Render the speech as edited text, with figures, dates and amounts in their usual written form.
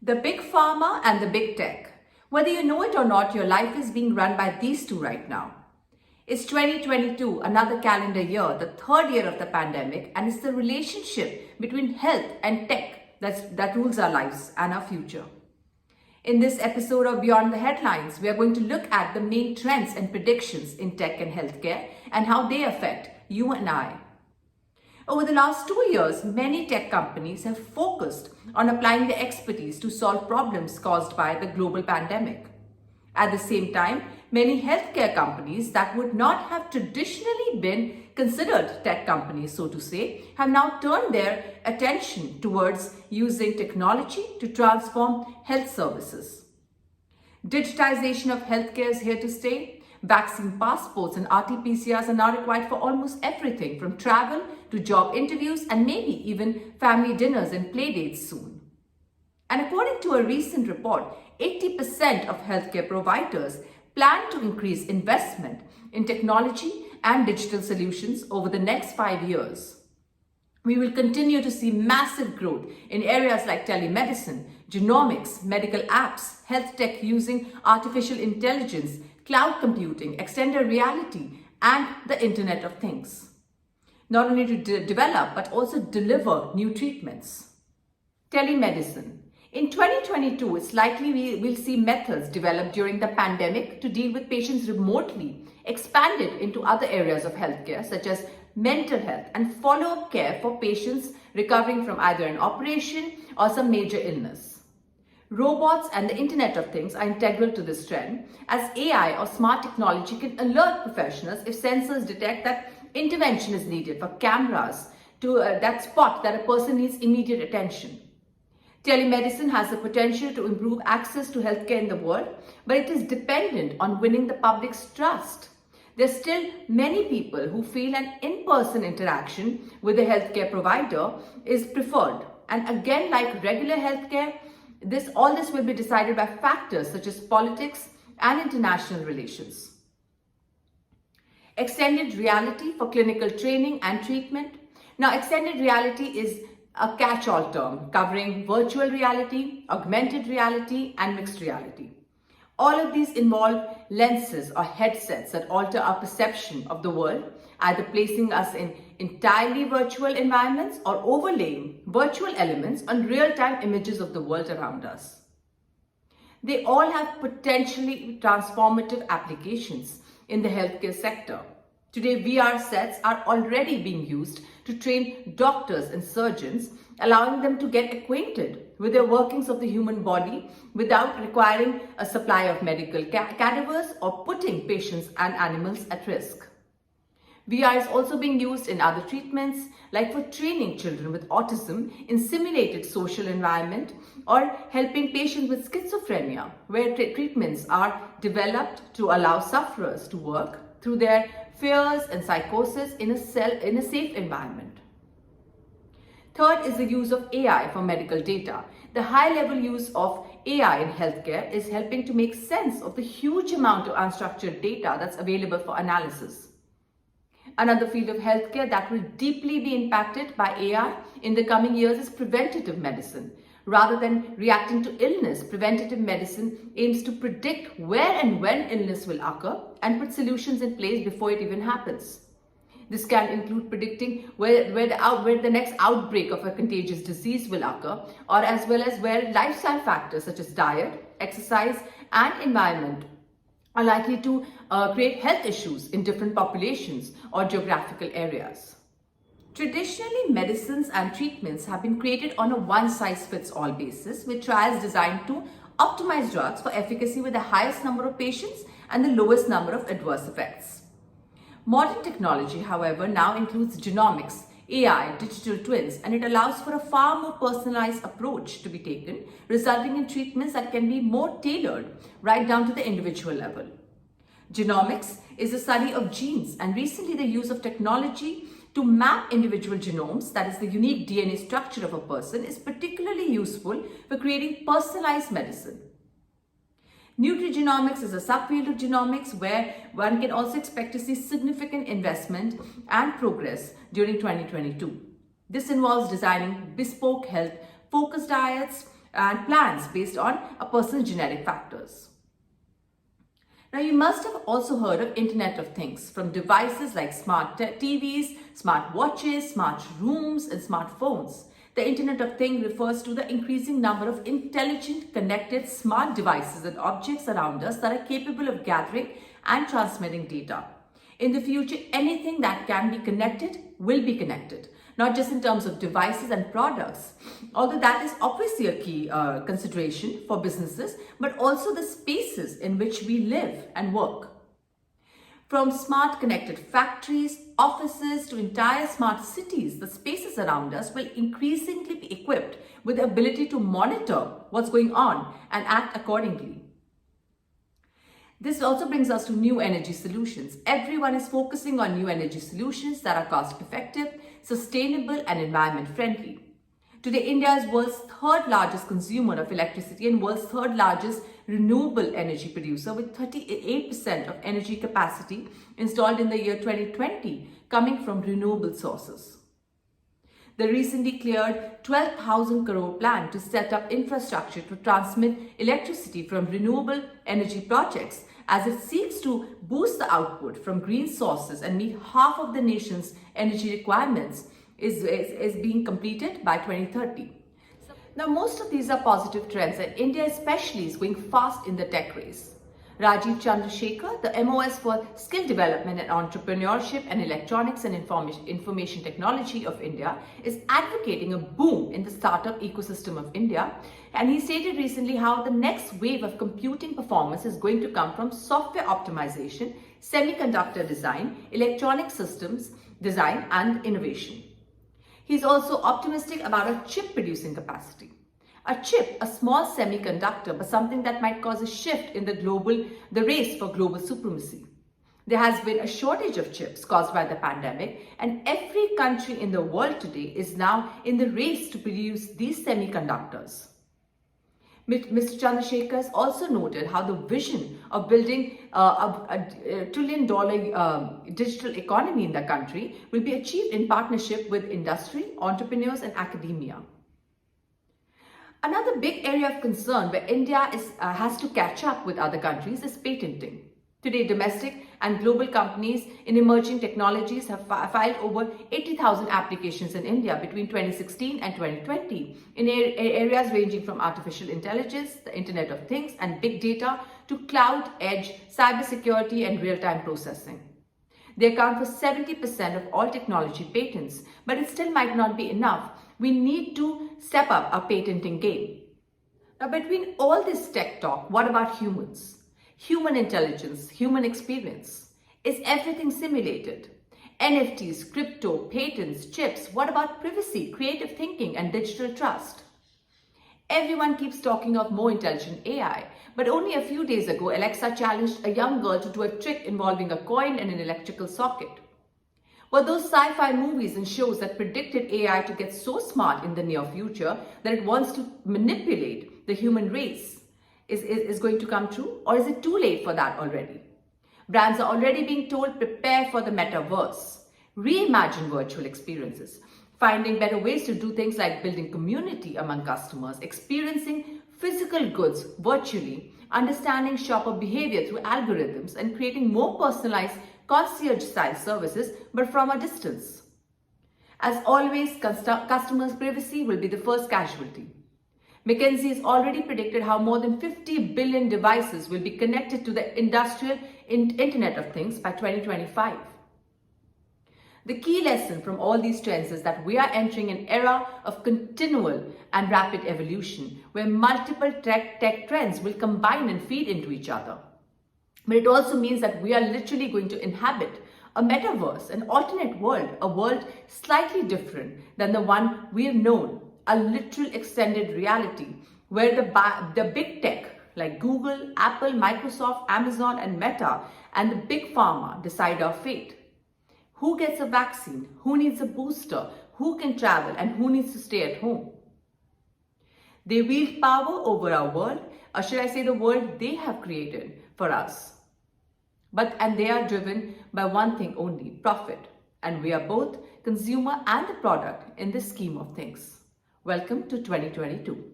The big pharma and the big tech. Whether you know it or not, your life is being run by these two right now. It's 2022, another calendar year, the third year of the pandemic, and it's the relationship between health and tech that rules our lives and our future. In this episode of Beyond the Headlines, we are going to look at the main trends and predictions in tech and healthcare and how they affect you and I. Over the last 2 years, many tech companies have focused on applying their expertise to solve problems caused by the global pandemic. At the same time, many healthcare companies that would not have traditionally been considered tech companies, so to say, have now turned their attention towards using technology to transform health services. Digitization of healthcare is here to stay. Vaccine passports and RT-PCRs are now required for almost everything from travel to job interviews and maybe even family dinners and playdates soon. And according to a recent report, 80% of healthcare providers plan to increase investment in technology and digital solutions over the next 5 years. We will continue to see massive growth in areas like telemedicine, genomics, medical apps, health tech using artificial intelligence, cloud computing, extended reality, and the Internet of Things. Not only to develop, but also deliver new treatments. Telemedicine. In 2022, it's likely we'll see methods developed during the pandemic to deal with patients remotely, expanded into other areas of healthcare, such as mental health and follow-up care for patients recovering from either an operation or some major illness. Robots and the Internet of Things are integral to this trend, as AI or smart technology can alert professionals if sensors detect that intervention is needed, for cameras to that spot that a person needs immediate attention. Telemedicine has the potential to improve access to healthcare in the world, but it is dependent on winning the public's trust. There's still many people who feel an in-person interaction with a healthcare provider is preferred. And again, like regular healthcare, all this will be decided by factors such as politics and international relations. Extended reality for clinical training and treatment. Now, extended reality is a catch-all term covering virtual reality, augmented reality, and mixed reality. All of these involve lenses or headsets that alter our perception of the world, either placing us in entirely virtual environments or overlaying virtual elements on real-time images of the world around us. They all have potentially transformative applications in the healthcare sector. Today, VR sets are already being used to train doctors and surgeons, allowing them to get acquainted with the workings of the human body without requiring a supply of medical cadavers or putting patients and animals at risk. VR is also being used in other treatments, like for training children with autism in simulated social environment or helping patients with schizophrenia, where treatments are developed to allow sufferers to work through their fears and psychosis in a safe environment. Third is the use of AI for medical data. The high-level use of AI in healthcare is helping to make sense of the huge amount of unstructured data that's available for analysis. Another field of healthcare that will deeply be impacted by AI in the coming years is preventative medicine. Rather than reacting to illness, preventative medicine aims to predict where and when illness will occur and put solutions in place before it even happens. This can include predicting where the next outbreak of a contagious disease will occur, or as well as where lifestyle factors such as diet, exercise, and environment are likely to create health issues in different populations or geographical areas. Traditionally, medicines and treatments have been created on a one-size-fits-all basis, with trials designed to optimize drugs for efficacy with the highest number of patients and the lowest number of adverse effects. Modern technology, however, now includes genomics, AI, digital twins, and it allows for a far more personalized approach to be taken, resulting in treatments that can be more tailored right down to the individual level. Genomics is the study of genes, and recently the use of technology to map individual genomes, that is the unique DNA structure of a person, is particularly useful for creating personalized medicine. Nutrigenomics is a subfield of genomics where one can also expect to see significant investment and progress during 2022. This involves designing bespoke health-focused diets, and plans based on a person's genetic factors. Now, you must have also heard of Internet of Things, from devices like smart TVs, smart watches, smart rooms, and smartphones. The Internet of Things refers to the increasing number of intelligent, connected, smart devices and objects around us that are capable of gathering and transmitting data. In the future, anything that can be connected will be connected, not just in terms of devices and products, although that is obviously a key consideration for businesses, but also the spaces in which we live and work. From smart connected factories, offices, to entire smart cities, the spaces around us will increasingly be equipped with the ability to monitor what's going on and act accordingly. This also brings us to new energy solutions. Everyone is focusing on new energy solutions that are cost effective, sustainable, and environment friendly. Today, India is world's third largest consumer of electricity and world's third largest renewable energy producer, with 38% of energy capacity installed in the year 2020 coming from renewable sources. The recently cleared 12,000 crore plan to set up infrastructure to transmit electricity from renewable energy projects, as it seeks to boost the output from green sources and meet half of the nation's energy requirements, is being completed by 2030. Now, most of these are positive trends, and India especially is going fast in the tech race. Rajiv Chandrasekhar, the MOS for Skill Development and Entrepreneurship and Electronics and Information Technology of India, is advocating a boom in the startup ecosystem of India. And he stated recently how the next wave of computing performance is going to come from software optimization, semiconductor design, electronic systems design, and innovation. He's also optimistic about a chip producing capacity. A chip, a small semiconductor, but something that might cause a shift in the race for global supremacy. There has been a shortage of chips caused by the pandemic, and every country in the world today is now in the race to produce these semiconductors. Mr. Chandrasekhar has also noted how the vision of building a $1 trillion digital economy in the country will be achieved in partnership with industry, entrepreneurs, and academia. Another big area of concern where India has to catch up with other countries is patenting. Today, domestic and global companies in emerging technologies have filed over 80,000 applications in India between 2016 and 2020 in areas ranging from artificial intelligence, the Internet of Things, and big data to cloud, edge, cybersecurity, and real-time processing. They account for 70% of all technology patents, but it still might not be enough. We need to step up our patenting game. Now, between all this tech talk, what about humans? Human intelligence, human experience. Is everything simulated? NFTs, crypto, patents, chips. What about privacy, creative thinking, and digital trust? Everyone keeps talking of more intelligent AI, but only a few days ago, Alexa challenged a young girl to do a trick involving a coin and an electrical socket. Were those sci-fi movies and shows that predicted AI to get so smart in the near future that it wants to manipulate the human race is going to come true? Or is it too late for that already? Brands are already being told, prepare for the metaverse, reimagine virtual experiences, finding better ways to do things like building community among customers, experiencing physical goods virtually, understanding shopper behavior through algorithms, and creating more personalized concierge-style services, but from a distance. As always, customers' privacy will be the first casualty. McKinsey has already predicted how more than 50 billion devices will be connected to the industrial Internet of Things by 2025. The key lesson from all these trends is that we are entering an era of continual and rapid evolution, where multiple tech trends will combine and feed into each other. But it also means that we are literally going to inhabit a metaverse, an alternate world, a world slightly different than the one we have known, a literal extended reality where the big tech like Google, Apple, Microsoft, Amazon, and Meta, and the big pharma decide our fate. Who gets a vaccine? Who needs a booster? Who can travel? And who needs to stay at home? They wield power over our world, or should I say the world they have created for us. And they are driven by one thing only, profit. And we are both consumer and the product in this scheme of things. Welcome to 2022.